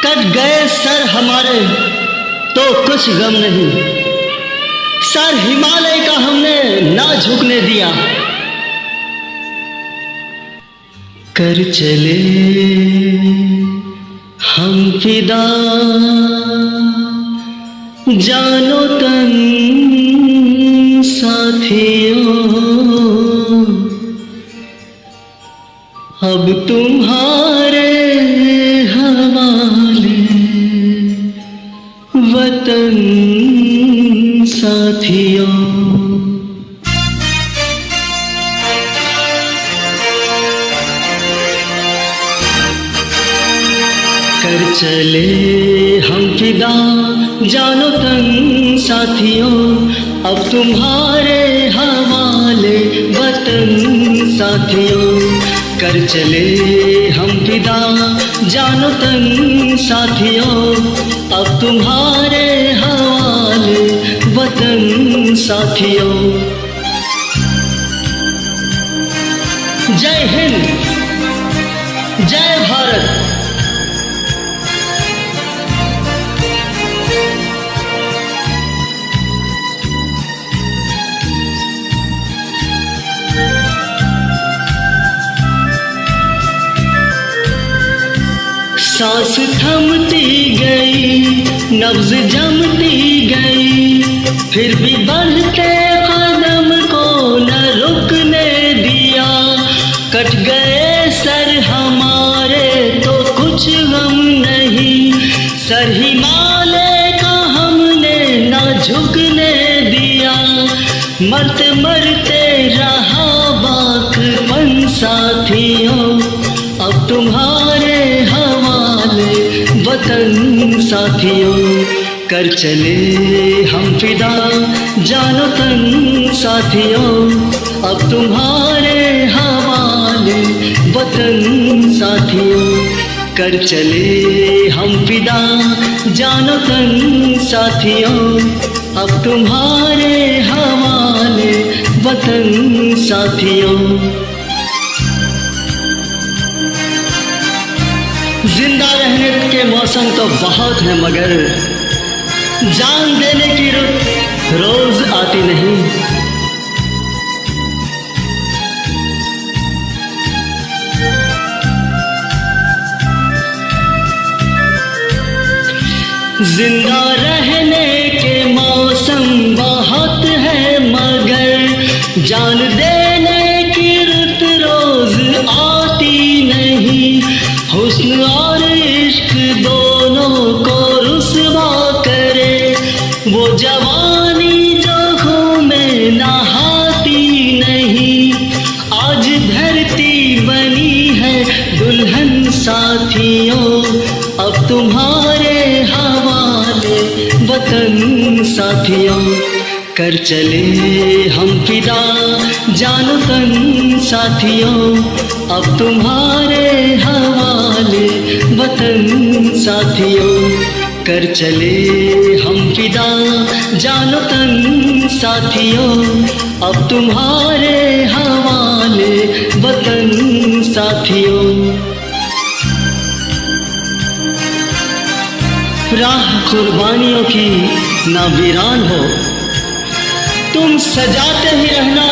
Cut गए sir हमारे तो कुछ गम नहीं, सर हिमालय का हमने ना झुकने दिया। कर चले हम फिदा जानो तन साथियों, अब तुम्हारे हवाले वतन साथियों। कर चले हम फिदा जानो तन साथियों, अब तुम्हारे हवाले वतन साथियों। कर चले हम फिदा जानो तन साथियों, अब तुम्हारे हवाले वतन साथियों। जय हिंद, जय भारत। सांस थमती गई, नब्ज जमती गई, फिर भी बढ़ते कदम को न रुकने दिया। कट गए सर हमारे तो कुछ गम नहीं, सर हिमालय का हमने ना झुकने दिया। मरते मरते रहा बाकपन साथियों, अब तुम्हारे वतन साथियों। कर चले हम फिदा जानो तन साथियों, अब तुम्हारे हवाले वतन साथियों। कर चले हम फिदा जानो तन साथियों, अब तुम्हारे हवाले वतन साथियों। जिंदा रहने के मौसम तो बहुत है, मगर जान देने की रुत रोज आती नहीं। जिंदा रहने के मौसम बहुत है, मगर जान देने की रुत रोज आती नहीं। हुस्न और इश्क दोनों को रुसवा करे, वो जवानी जो खून में नहाती नहीं। आज धरती बनी है दुल्हन साथियों, अब तुम्हारे हवाले वतन साथियों। कर चले हम फिदा जानो तन साथियों, अब तुम्हारे हवाले वतन साथियों। कर चले हम फिदा जानो तन साथियों, अब तुम्हारे हवाले वतन साथियों। राह कुर्बानियों की ना वीरान हो, तुम सजाते ही रहना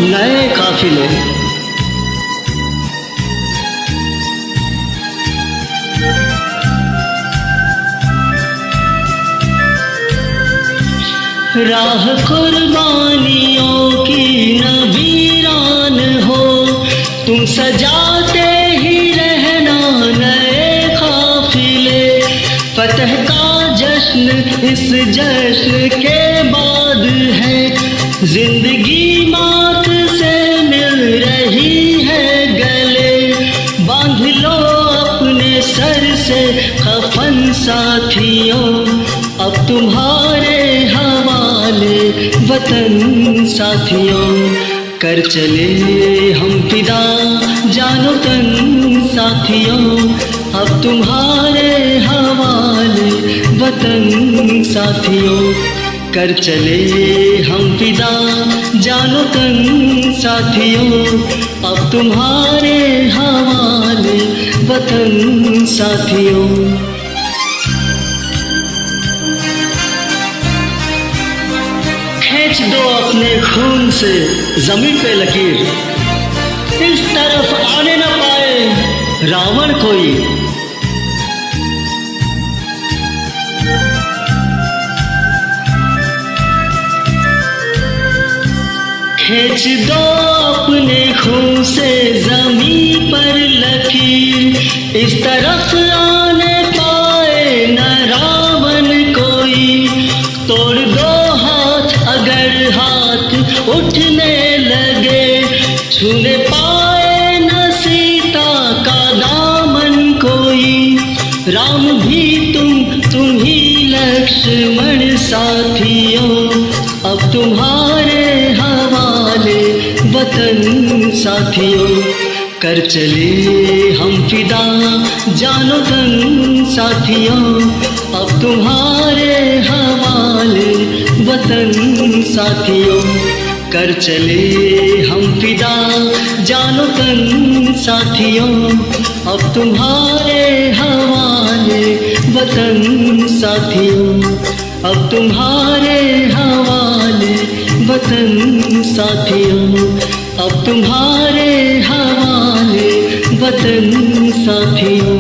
नए काफिले। राह कुर्बानियों की न वीरान हो, तुम सजाते ही रहना नए काफिले। फतह का जश्न इस जश्न के बाद है, जिंदगी मौत से मिल रही है गले। बांध लो अपने सर से कफन साथियों, अब तुम्हारे हवाले वतन साथियों। कर चले हम फिदा जानो तन साथियों, अब तुम्हारे हवाले वतन साथियों। कर चले हम फिदा जानो तन साथियों, अब तुम्हारे हवाले वतन साथियों। अपने खून से जमीन पे लकीर, इस तरफ आने न पाए रावण कोई। खींच दो अपने खून से जमीन पर लकीर, इस तरफ आने पाए न रावण कोई। तोड़ दो हाथ अगर हाथ उठने लगे, छूने पाए न सीता का दामन कोई। राम भी तुम ही लक्ष्मण साथियों, अब तुम्हारे हवाले वतन साथियों। कर चले हम फिदा जानो तन साथियों, अब तुम्हारे हवाले वतन साथियों। कर चले हम फिदा जानो तन साथियों, अब तुम्हारे हवाले वतन साथियों। अब तुम्हारे हवाले वतन साथियों, अब तुम्हारे हवाले वतन साथियों।